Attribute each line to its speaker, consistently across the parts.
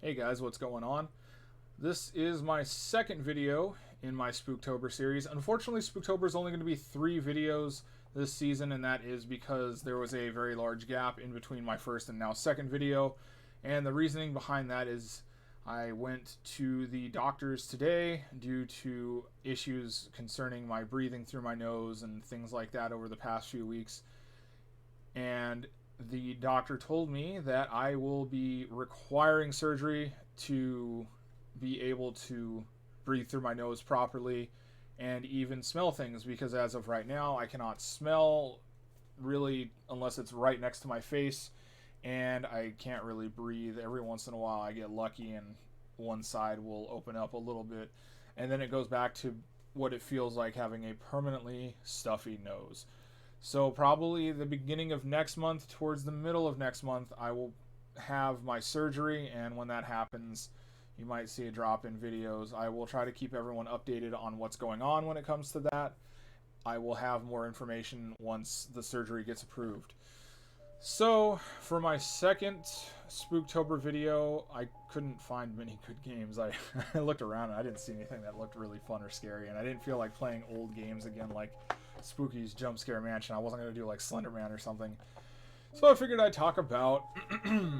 Speaker 1: Hey guys, what's going on? This is my second video in my Spooktober series. Unfortunately, Spooktober is only going to be 3 videos this season, and that is because there was a very large gap in between my first and now second video. And the reasoning behind that is I went to the doctors today due to issues concerning my breathing through my nose and things like that over the past few weeks. And the doctor told me that I will be requiring surgery to be able to breathe through my nose properly and even smell things, because as of right now I cannot smell really unless it's right next to my face, and I can't really breathe. Every once in a while I get lucky and one side will open up a little bit, and then it goes back to what it feels like having a permanently stuffy nose. So probably the beginning of next month, towards the middle of next month, I will have my surgery, and when that happens, you might see a drop in videos. I will try to keep everyone updated on what's going on when it comes to that. I will have more information once the surgery gets approved. So for my second Spooktober video, I couldn't find many good games. I looked around and I didn't see anything that looked really fun or scary, and I didn't feel like playing old games again like Spooky's Jump Scare Mansion. I wasn't going to do like Slenderman or something. So I figured I'd talk about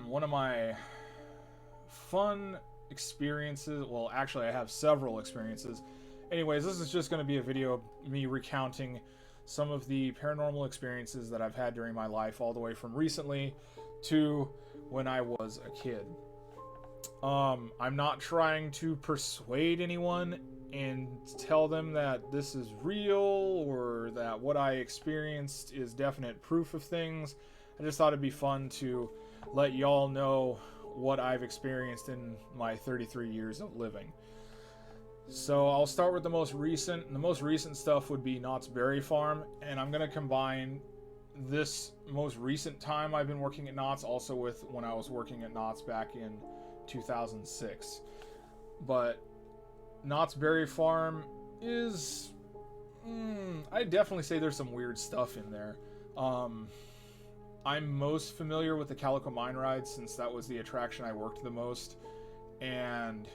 Speaker 1: one of my fun experiences. Well, actually I have several experiences. Anyways, this is just going to be a video of me recounting some of the paranormal experiences that I've had during my life, all the way from recently to when I was a kid. I'm not trying to persuade anyone and tell them that this is real or that what I experienced is definite proof of things. I just thought it'd be fun to let y'all know what I've experienced in my 33 years of living. So I'll start with the most recent. The most recent stuff would be Knott's Berry Farm, and I'm going to combine this most recent time I've been working at Knott's also with when I was working at Knott's back in 2006. But Knott's Berry Farm is... I definitely say there's some weird stuff in there. I'm most familiar with the Calico Mine Ride, since that was the attraction I worked the most. And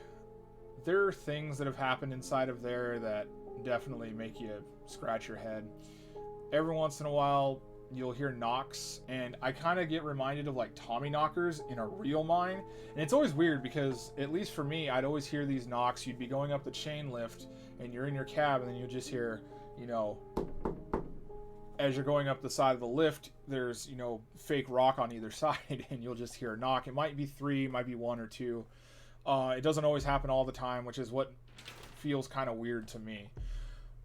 Speaker 1: there are things that have happened inside of there that definitely make you scratch your head. Every once in a while, you'll hear knocks, and I kind of get reminded of like Tommy knockers in a real mine. And it's always weird because, at least for me, I'd always hear these knocks. You'd be going up the chain lift, and you're in your cab, and then you'll just hear, you know, as you're going up the side of the lift, there's, you know, fake rock on either side, and you'll just hear a knock. It might be 3, it might be 1 or 2. It doesn't always happen all the time, which is what feels kind of weird to me.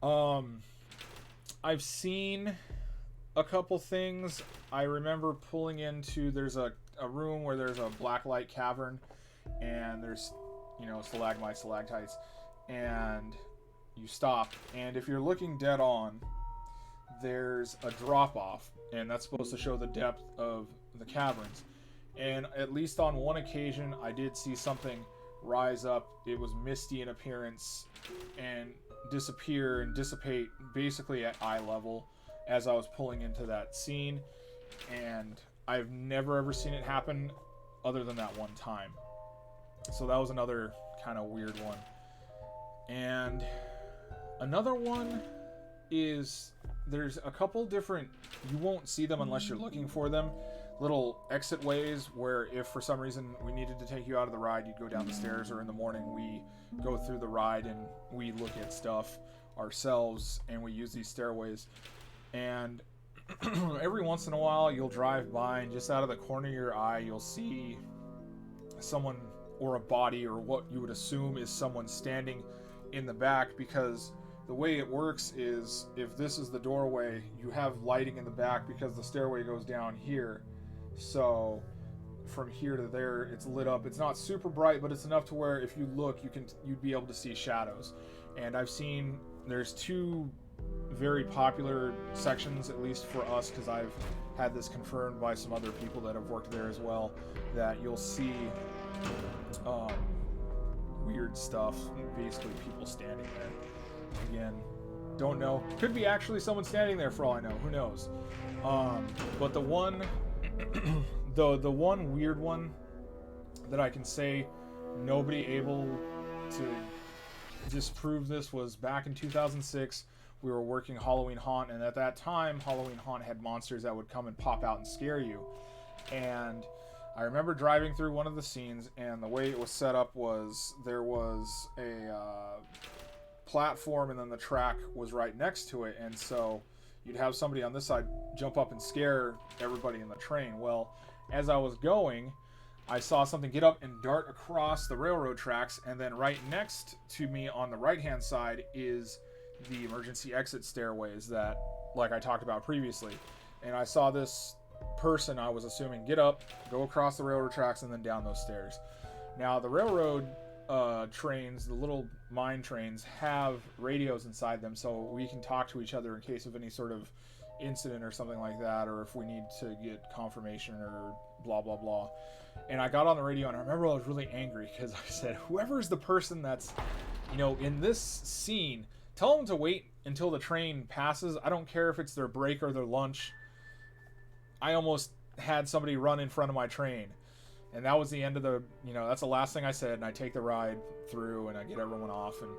Speaker 1: I've seen a couple things. I remember pulling into, there's a room where there's a blacklight cavern, and there's, you know, stalagmites, stalactites, and you stop, and if you're looking dead on, there's a drop off, and that's supposed to show the depth of the caverns. And at least on one occasion I did see something rise up. It was misty in appearance and disappear and dissipate basically at eye level as I was pulling into that scene, and I've never ever seen it happen other than that one time. So that was another kind of weird one. And another one is, there's a couple different, you won't see them unless you're looking for them, little exit ways where if for some reason we needed to take you out of the ride, you'd go down the stairs, or in the morning we go through the ride and we look at stuff ourselves and we use these stairways. And every once in a while you'll drive by, and just out of the corner of your eye you'll see someone or a body, or what you would assume is someone, standing in the back, because the way it works is, if this is the doorway, you have lighting in the back because the stairway goes down here. So from here to there, it's lit up. It's not super bright, but it's enough to where if you look, you'd be able to see shadows. And I've seen, there's 2 very popular sections, at least for us, because I've had this confirmed by some other people that have worked there as well, that you'll see weird stuff, basically people standing there. Again, don't know. Could be actually someone standing there for all I know. Who knows? But the one, the one weird one that I can say nobody able to disprove this was back in 2006. We were working Halloween Haunt, and at that time, Halloween Haunt had monsters that would come and pop out and scare you. And I remember driving through one of the scenes, and the way it was set up was there was a platform, and then the track was right next to it, and so you'd have somebody on this side jump up and scare everybody in the train. Well, as I was going, I saw something get up and dart across the railroad tracks, and then right next to me on the right-hand side is the emergency exit stairways that, like I talked about previously. And I saw this person, I was assuming, get up, go across the railroad tracks, and then down those stairs. Now, the railroad trains, the little mine trains, have radios inside them, so we can talk to each other in case of any sort of incident or something like that, or if we need to get confirmation or blah blah blah. And I got on the radio, and I remember I was really angry because I said, whoever's the person that's, you know, in this scene, tell them to wait until the train passes. I don't care if it's their break or their lunch. I almost had somebody run in front of my train. And that was the end of the, you know, that's the last thing I said. And I take the ride through, and I get everyone off. And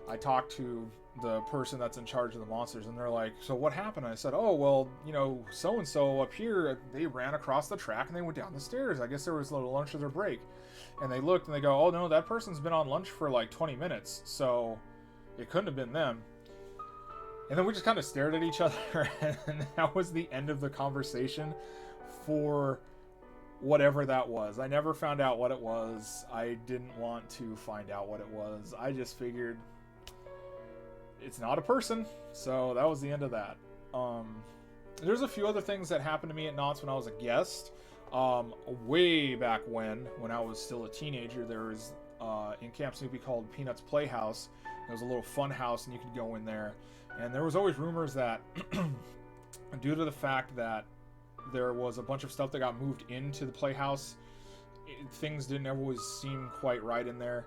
Speaker 1: I talk to the person that's in charge of the monsters, and they're like, so what happened? I said, oh, well, you know, so-and-so up here, they ran across the track and they went down the stairs. I guess there was a little lunch or their break. And they looked and they go, oh, no, that person's been on lunch for like 20 minutes. So it couldn't have been them. And then we just kind of stared at each other, and that was the end of the conversation for whatever that was. I never found out what it was. I didn't want to find out what it was. I just figured it's not a person. So that was the end of that. There's a few other things that happened to me at Knott's when I was a guest. Way back when I was still a teenager, there was in Camp Snoopy called Peanuts Playhouse. It was a little fun house, and you could go in there. And there was always rumors that due to the fact that there was a bunch of stuff that got moved into the playhouse, things didn't always seem quite right in there.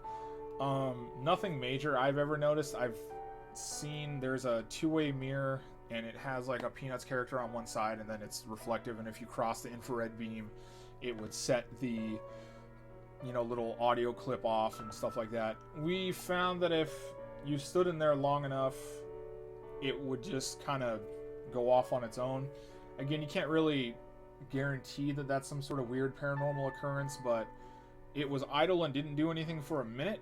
Speaker 1: Nothing major I've ever noticed. I've seen there's a two-way mirror, and it has like a Peanuts character on one side, and then it's reflective, and if you cross the infrared beam, it would set the, you know, little audio clip off and stuff like that. We found that if you stood in there long enough, it would just kind of go off on its own. Again, you can't really guarantee that that's some sort of weird paranormal occurrence, but it was idle and didn't do anything for a minute.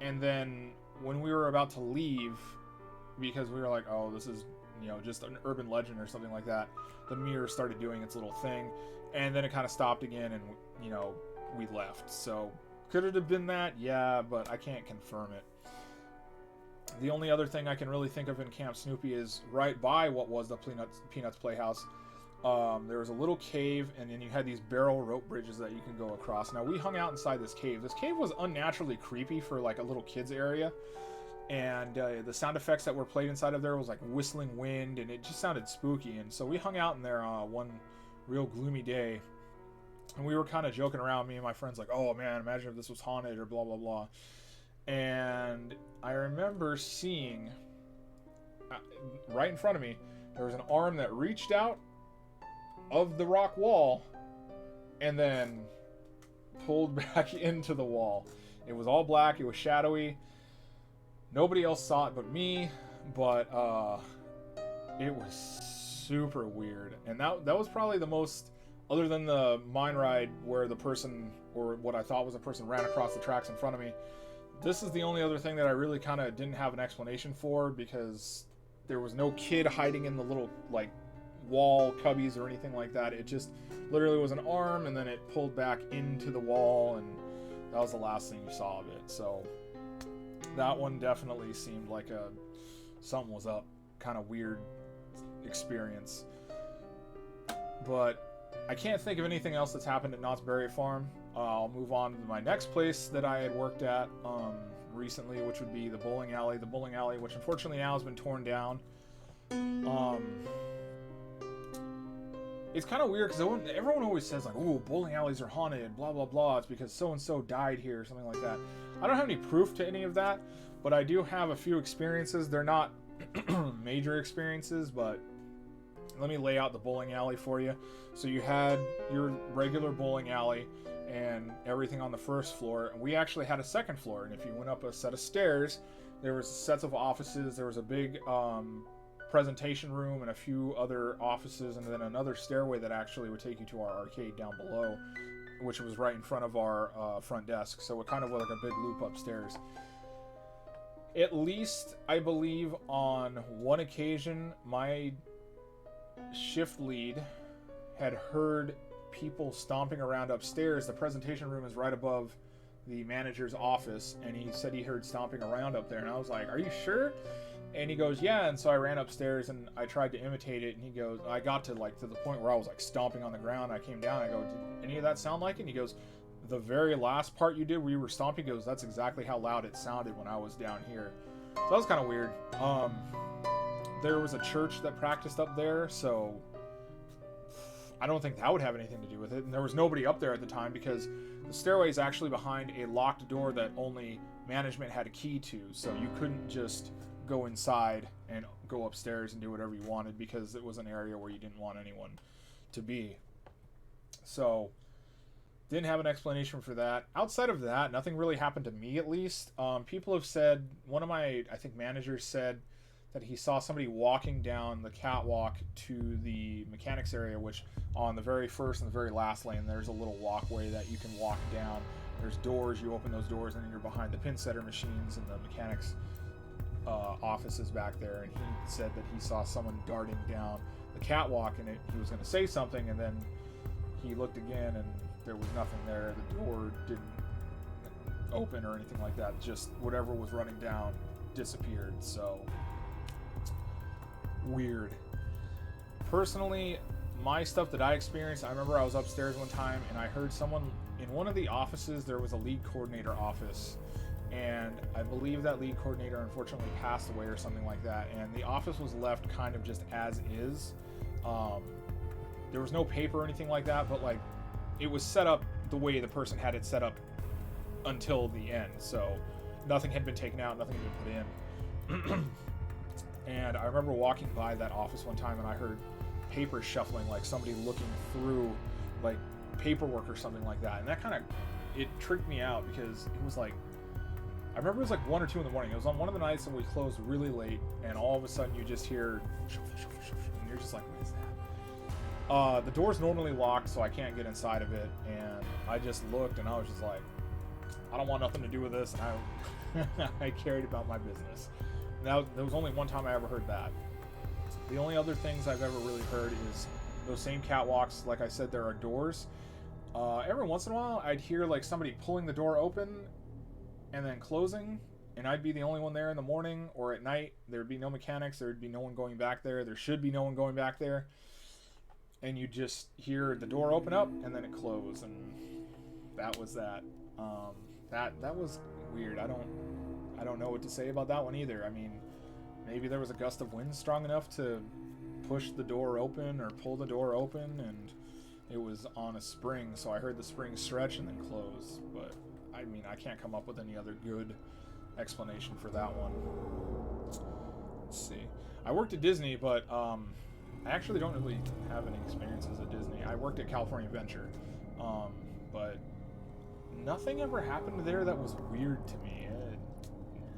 Speaker 1: And then when we were about to leave, because we were like, oh, this is, you know, just an urban legend or something like that, the mirror started doing its little thing, and then it kind of stopped again, and, you know, we left. So could it have been that? Yeah, but I can't confirm it. The only other thing I can really think of in Camp Snoopy is right by what was the Peanuts Playhouse. There was a little cave, and then you had these barrel rope bridges that you can go across. Now, we hung out inside this cave. This cave was unnaturally creepy for like a little kids area, and the sound effects that were played inside of there was like whistling wind, and it just sounded spooky. And so we hung out in there one real gloomy day, and we were kind of joking around, me and my friends, like, oh man, imagine if this was haunted or blah blah blah. And I remember seeing right in front of me, there was an arm that reached out of the rock wall and then pulled back into the wall. It was all black, it was shadowy. Nobody else saw it but me, but it was super weird. And that was probably the most, other than the mine ride where the person, or what I thought was a person, ran across the tracks in front of me. This is the only other thing that I really kind of didn't have an explanation for, because there was no kid hiding in the little like wall cubbies or anything like that. It just literally was an arm, and then it pulled back into the wall, and that was the last thing you saw of it. So that one definitely seemed like something was up, kind of weird experience. But I can't think of anything else that's happened at Knott's Berry Farm. I'll move on to my next place that I had worked at recently, which would be the bowling alley. The bowling alley, which unfortunately now has been torn down. It's kind of weird because everyone always says like, "Oh, bowling alleys are haunted," blah blah blah. It's because so and so died here, or something like that. I don't have any proof to any of that, but I do have a few experiences. They're not major experiences, but let me lay out the bowling alley for you. So you had your regular bowling alley and everything on the first floor, and we actually had a second floor. And if you went up a set of stairs, there was sets of offices. There was a big presentation room and a few other offices, and then another stairway that actually would take you to our arcade down below, which was right in front of our front desk. So it kind of was like a big loop upstairs. At least, I believe, on one occasion, my shift lead had heard people stomping around upstairs. The presentation room is right above the manager's office, and he said he heard stomping around up there, and I was like, are you sure? And he goes, yeah. And so I ran upstairs and I tried to imitate it, and he goes, I got to like to the point where I was like stomping on the ground. I came down, I go, did any of that sound like it? And he goes, the very last part you did where you were stomping, he goes, that's exactly how loud it sounded when I was down here. So that was kind of weird. There was a church that practiced up there, so I don't think that would have anything to do with it. And there was nobody up there at the time because the stairway is actually behind a locked door that only management had a key to, so you couldn't just go inside and go upstairs and do whatever you wanted because it was an area where you didn't want anyone to be. So didn't have an explanation for that. Outside of that, nothing really happened to me, at least. People have said, one of my, I think, managers said that he saw somebody walking down the catwalk to the mechanics area, which on the very first and the very last lane, there's a little walkway that you can walk down. There's doors, you open those doors, and then you're behind the pin setter machines and the mechanics offices back there. And he said that he saw someone darting down the catwalk, and he was going to say something, and then he looked again, and there was nothing there. The door didn't open or anything like that. Just whatever was running down disappeared. So weird. Personally, my stuff that I experienced, I remember I was upstairs one time and I heard someone in one of the offices. There was a lead coordinator office, and I believe that lead coordinator unfortunately passed away or something like that, and the office was left kind of just as is. There was no paper or anything like that, but like it was set up the way the person had it set up until the end. So nothing had been taken out, nothing had been put in. And I remember walking by that office one time and I heard paper shuffling, like somebody looking through like paperwork or something like that. And that kind of, it tricked me out because it was like, I remember it was like 1 or 2 in the morning. It was on one of the nights and we closed really late, and all of a sudden you just hear shuffle, shuffle, shuffle, and you're just like, what is that? The door's normally locked, so I can't get inside of it, and I just looked and I was just like, I don't want nothing to do with this, and I carried about my business. Now, there was only one time I ever heard that. The only other things I've ever really heard is those same catwalks. Like I said, there are doors. Every once in a while, I'd hear like somebody pulling the door open and then closing, and I'd be the only one there in the morning, or at night. There'd be no mechanics. There'd be no one going back there. There should be no one going back there. And you just hear the door open up and then it close, and that was that. That was weird. I don't know what to say about that one either. I mean, maybe there was a gust of wind strong enough to push the door open or pull the door open, and it was on a spring, so I heard the spring stretch and then close. But I mean, I can't come up with any other good explanation for that one. Let's see. I worked at Disney, but I actually don't really have any experiences at Disney. I worked at California Adventure, but nothing ever happened there that was weird to me.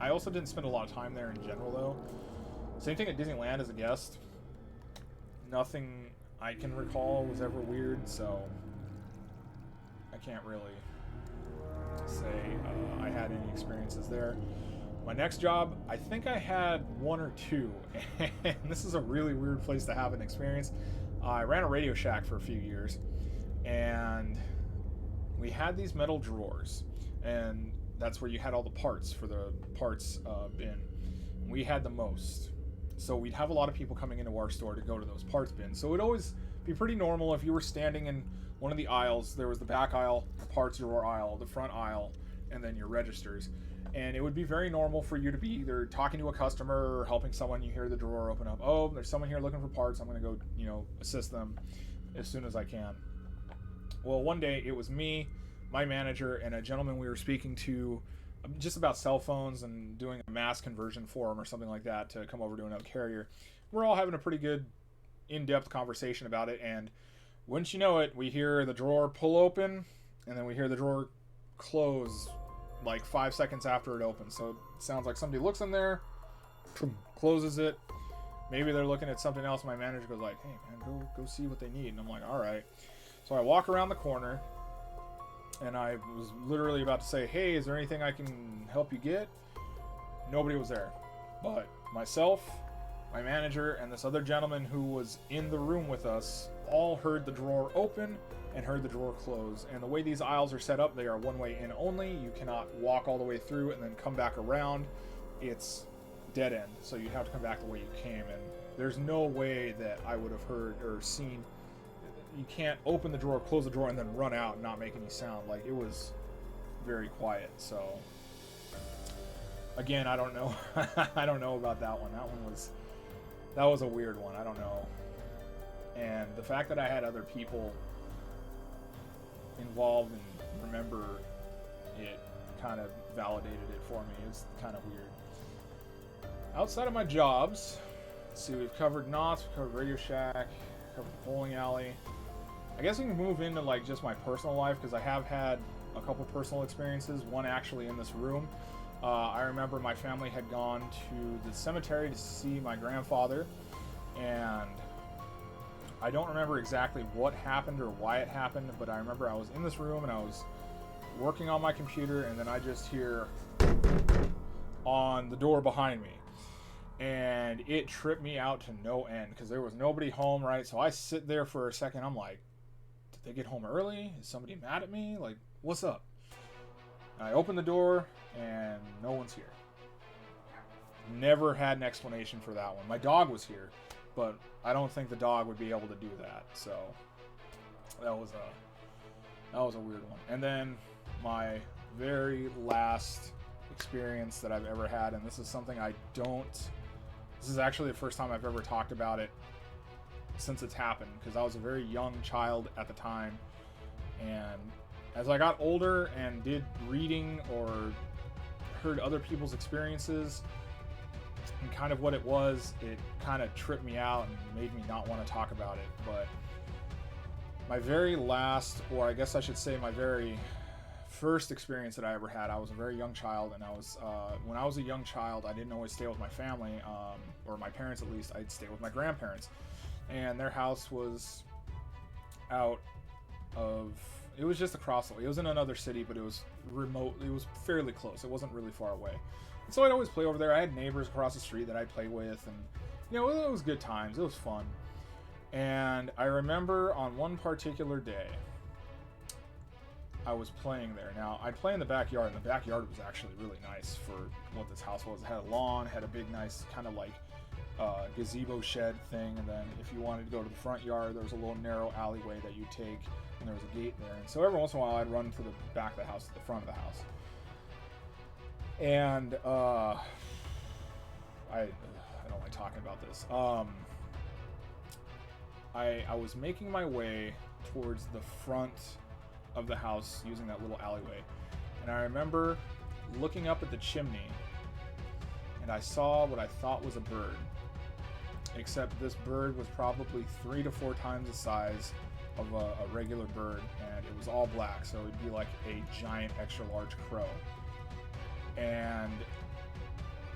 Speaker 1: I also didn't spend a lot of time there in general, though. Same thing at Disneyland as a guest. Nothing I can recall was ever weird, so I can't really say I had any experiences there. My next job, I think I had 1 or 2, and this is a really weird place to have an experience. I ran a Radio Shack for a few years, and we had these metal drawers, and that's where you had all the parts for the parts bin. We had the most, so we'd have a lot of people coming into our store to go to those parts bins. So it'd always be pretty normal if you were standing in one of the aisles. There was the back aisle, the parts drawer aisle, the front aisle, and then your registers. And it would be very normal for you to be either talking to a customer or helping someone. You hear the drawer open up. Oh, there's someone here looking for parts. I'm going to go, assist them as soon as I can. Well, one day it was me, my manager, and a gentleman we were speaking to just about cell phones and doing a mass conversion for him or something like that to come over to another carrier. We're all having a pretty good in-depth conversation about it, and wouldn't you know it, we hear the drawer pull open, and then we hear the drawer close like 5 seconds after it opens. So it sounds like somebody looks in there, closes it. Maybe they're looking at something else. My manager goes like, hey man, go see what they need. And I'm like, all right. So I walk around the corner, and I was literally about to say, hey, is there anything I can help you get? Nobody was there. But myself, my manager, and this other gentleman who was in the room with us all heard the drawer open and heard the drawer close. And the way these aisles are set up, they are one way in only. You cannot walk all the way through and then come back around. It's dead end, so you have to come back the way you came, and there's no way that I would have heard or seen. You can't open the drawer, close the drawer, and then run out and not make any sound. Like, it was very quiet. So again, I don't know. I don't know about that one. That was a weird one. I don't know. And the fact that I had other people involved and remember it kind of validated it for me. It's kind of weird. Outside of my jobs, let's see, we've covered Knott's, we've covered Radio Shack, covered the bowling alley. I guess we can move into like just my personal life, because I have had a couple personal experiences, one actually in this room. I remember my family had gone to the cemetery to see my grandfather, and I don't remember exactly what happened or why it happened, but I remember I was in this room and I was working on my computer, and then I just hear on the door behind me. And it tripped me out to no end, because there was nobody home, right? So I sit there for a second. I'm like, did they get home early? Is somebody mad at me? Like, what's up? And I open the door, and no one's here. Never had an explanation for that one. My dog was here, but I don't think the dog would be able to do that. So that was a weird one. And then my very last experience that I've ever had, and this is something this is actually the first time I've ever talked about it since it's happened, because I was a very young child at the time, and as I got older and did reading or heard other people's experiences and kind of what it was, it kind of tripped me out and made me not want to talk about it. But my very last, or I guess I should say my very first experience that I ever had, I was a very young child, and I was when I was a young child, I didn't always stay with my family, or my parents at least. I'd stay with my grandparents, and their house was out of, it was just across the way. It was in another city, but it was remote. It was fairly close. It wasn't really far away. And so I'd always play over there. I had neighbors across the street that I'd play with, and it was good times. It was fun. And I remember on one particular day, I was playing there. Now, I'd play in the backyard, and the backyard was actually really nice for what this house was. It had a lawn, had a big, nice kind of like gazebo shed thing, and then if you wanted to go to the front yard, there was a little narrow alleyway that you take, and there was a gate there. And so every once in a while, I'd run to the back of the house, to the front of the house. And I don't like talking about this. I was making my way towards the front of the house using that little alleyway, and I remember looking up at the chimney, and I saw what I thought was a bird, except this bird was probably 3 to 4 times the size of a regular bird, and it was all black, so it'd be like a giant extra large crow. And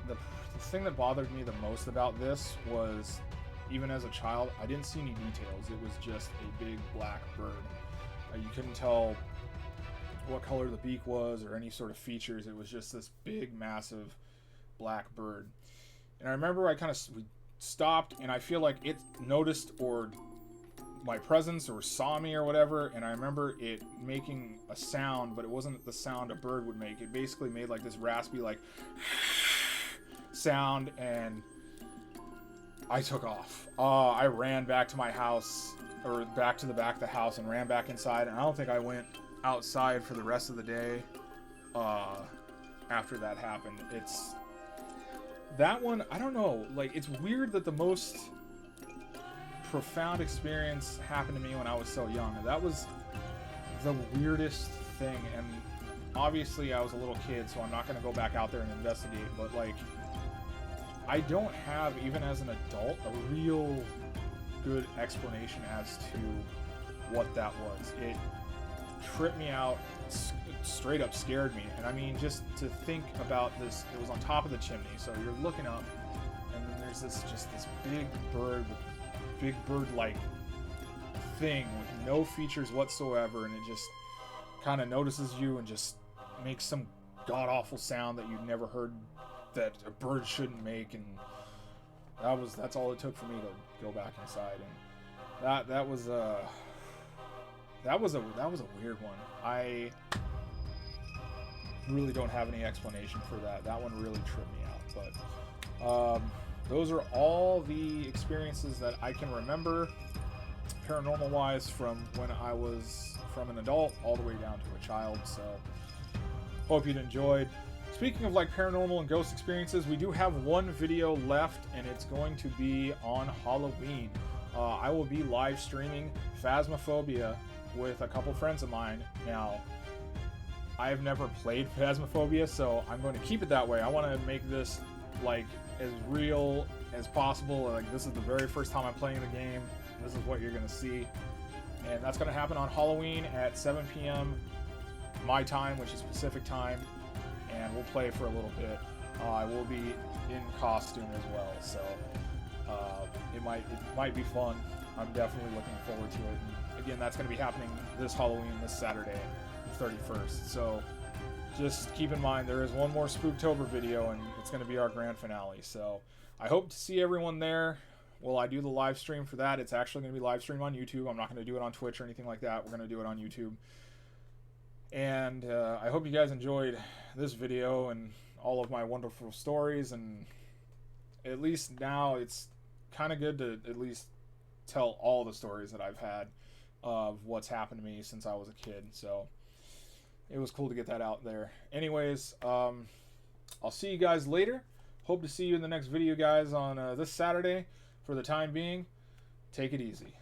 Speaker 1: the thing that bothered me the most about this was, even as a child, I didn't see any details. It was just a big black bird. You couldn't tell what color the beak was or any sort of features. It was just this big, massive black bird. And I remember we stopped, and I feel like it noticed or my presence or saw me or whatever, and I remember it making a sound, but it wasn't the sound a bird would make. It basically made like this raspy like sound, and I took off. I ran back to my house, or back to the back of the house, and ran back inside, and I don't think I went outside for the rest of the day after that happened. It's that one, I don't know, like, it's weird that the most profound experience happened to me when I was so young. That was the weirdest thing, and obviously I was a little kid, so I'm not going to go back out there and investigate, but like, I don't have, even as an adult, a real good explanation as to what that was. It tripped me out, straight up scared me. And I mean, just to think about this, it was on top of the chimney, so you're looking up, and then there's this big bird, big bird-like thing with no features whatsoever, and it just kind of notices you and just makes some god-awful sound that you've never heard that a bird shouldn't make. And that's all it took for me to go back inside. And that was a weird one. I really don't have any explanation for that. That one really tripped me out. But those are all the experiences that I can remember paranormal wise from when I was from an adult all the way down to a child. So hope you'd enjoyed. Speaking of like paranormal and ghost experiences, we do have one video left, and it's going to be on Halloween. I will be live streaming Phasmophobia with a couple friends of mine. Now, I've never played Phasmophobia, so I'm going to keep it that way. I want to make this like as real as possible. Like, this is the very first time I'm playing the game. This is what you're going to see. And that's going to happen on Halloween at 7 p.m. my time, which is Pacific time. And we'll play for a little bit. I will be in costume as well, so it might be fun. I'm definitely looking forward to it. And again, that's going to be happening this Halloween, this Saturday, the 31st. So just keep in mind there is one more Spooktober video, and it's going to be our grand finale. So I hope to see everyone there. Will I do the live stream for that? It's actually going to be live streamed on YouTube. I'm not going to do it on Twitch or anything like that. We're going to do it on YouTube. And I hope you guys enjoyed this video and all of my wonderful stories. And at least now it's kind of good to at least tell all the stories that I've had of what's happened to me since I was a kid. So it was cool to get that out there. Anyways, I'll see you guys later. Hope to see you in the next video, guys, on this Saturday. For the time being, take it easy.